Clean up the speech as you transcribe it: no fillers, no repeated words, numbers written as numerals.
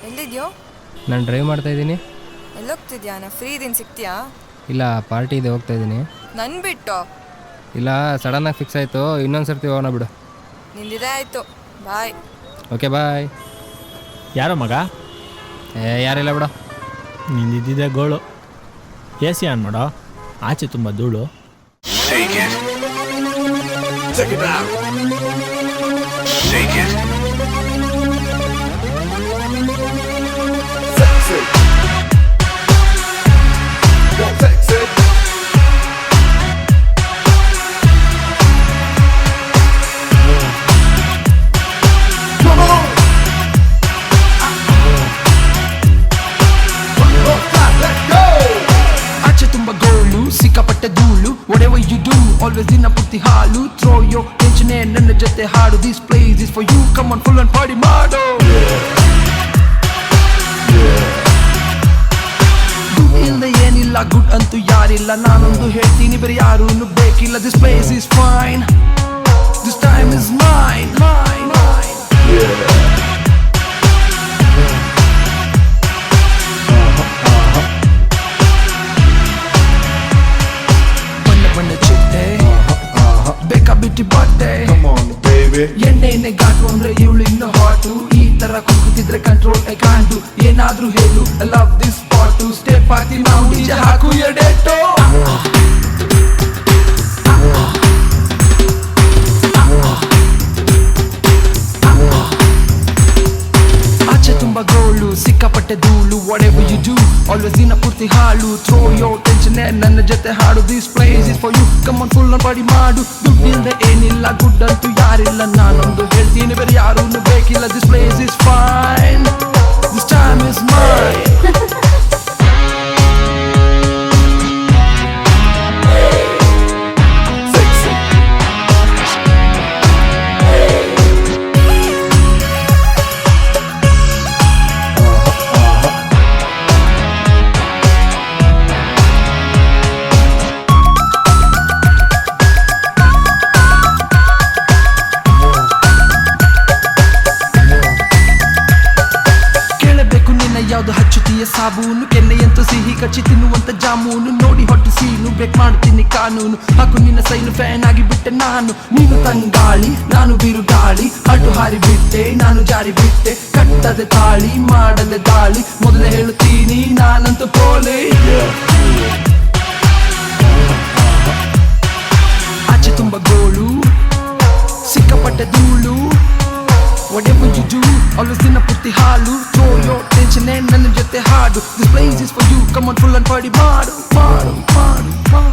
ಎಲ್ಲಿದ್ಯೋ? ನಾನು ಡ್ರೈವ್ ಮಾಡ್ತಾ ಇದ್ದೀನಿ. ಎಲ್ಲೋಗ್ತಿದ್ಯಾ? ನಾ ಫ್ರೀ ಇದೀನಿ, ಸಿಗ್ತೀಯಾ? ಇಲ್ಲ, ಪಾರ್ಟಿ ಇದೆ, ಹೋಗ್ತಾ ಇದ್ದೀನಿ. ನನ್ನ ಬಿಟ್ಟು? ಇಲ್ಲ, ಸಡನ್ನಾಗಿ ಫಿಕ್ಸ್ ಆಯಿತು. ಇನ್ನೊಂದು ಸರ್ತಿ ಹೋಗೋಣ ಬಿಡು. ನಿಂದಿದೆ ಆಯಿತು, ಬಾಯ್. Okay bye. ಯಾರೋ ಮಗ? ಯಾರಿಲ್ಲ ಬಿಡು. ನಿಂದಿದ್ದಿದೆ ಗೋಳು. ಎ ಸಿ ಆನ್ ಮಾಡೋ, ಆಚೆ ತುಂಬ ಧೂಳು. Take it. Take it out. Take it. Sexy. Go sexy. Come on. Let's go. ಆಚೆ ತುಂಬ ಗೋಳು, ಸಿಕ್ಕಾಪಟ್ಟೆ ಧೂಳು. Whatever you do, always ದಿನ ಪೂರ್ತಿ ಹಾಲು. Throw your tension ನನ್ನ ಜೊತೆ ಹಾಡು. This place is for you, come on full on party ಮಾಡು. ಗುಡ್ ಇಲ್ದ ಏನಿಲ್ಲ, ಗುಡ್ ಅಂತೂ ಯಾರಿಲ್ಲ. ನಾನೊಂದು ಹೇಳ್ತೀನಿ, ಬೇರೆ ಯಾರೂ ಬೇಕಿಲ್ಲ. This place is fine, this time is mine, mine, mine. ಬಣ್ಣ ಚಿಟ್ಟೆ ಬೇಕಾ ಬಿಟ್ಟಿ ಬಟ್ಟೆ. Come on, baby. ಎಣ್ಣೆ ಗಾಟು ಅಂದ್ರೆ ಇವಳು ಇನ್ನು ಹಾಟು. ಈ ತರ ಕುಂತಿದ್ರೆ ಕಂಟ್ರೋಲ್ ಐ ಕಾಂಡು. ಏನಾದ್ರೂ ಹೇಳು, ಐ ಲವ್ ದಿಸ್ ಪಾಟು. ಸ್ಟೆಪ್ ಹಾಕಿ ನಾವು ಡಿಜೆ ಹಾಕು ಎಡೆಟೋ. ಆಚೆ ತುಂಬ ಗೋಳು, ಸಿಕ್ಕಾಪಟ್ಟೆ ಧೂಳು. Whatever you do, always ದಿನ ಪೂರ್ತಿ ಹಾಳು. Throw your tension ನನ್ನ ಜೊತೆ ಹಾಡು. This place is for you, come on full on party ಮಾಡು. ದುಡ್ಡಿಲ್ದ ಏನಿಲ್ಲ, ಗುಡ್ ಅಂತೂ ಯಾರಿಲ್ಲ. ನಾನೊಂದು ಹೇಳ್ತೀನಿ, ಬೇರೆ ಯಾರೂ ಬೇಕಿಲ್ಲ. This place is fine, this time is mine. Sexy. ಕೇಳಬೇಕು ನಿನ್ನ ಯಾವ್ದು ಹಚ್ಚುತ್ತೀಯ ಸಾಬೂನು. ಕೆನ್ನೆಯಂತೂ ಸಿಹಿ ಕಚ್ಚಿ ತಿನ್ನುವಂತ ಜಾಮೂನು. ನೋಡಿ ಹೊಟ್ಟು ಸೀನು, ಬ್ರೇಕ್ ಮಾಡ್ತೀನಿ ಕಾನೂನು. ಹಾಕು ನಿನ್ನ ಸೈನು, ಫ್ಯಾನ್ ಆಗಿ ಬಿಟ್ಟೆ ನಾನು. ನೀನು ತಂಗಾಳಿ, ನಾನು ಬಿರುಗಾಳಿ. ಅಡ್ಡು ಹಾರಿ ಬಿಟ್ಟೆ, ನಾನು ಜಾರಿ ಬಿಟ್ಟೆ. ಕಟ್ಟದೆ ತಾಳಿ, ಮಾಡಲೆ ದಾಳಿ. ಮೊದಲೇ ಹೇಳುತ್ತೀನಿ, ನಾನಂತೂ ಪೋಲಿ. ಆಚೆ ತುಂಬ ಗೋಳು, ಸಿಕ್ಕಾಪಟ್ಟೆ ಧೂಳು. Whatever you do, always ದಿನ ಪೂರ್ತಿ ಹಾಲು. Throw your tension ನನ್ನ ಜೊತೆ ಹಾಡು. This place is for you, come on full on party ಮಾಡು, ಮಾಡು, ಮಾಡು, ಮಾಡು.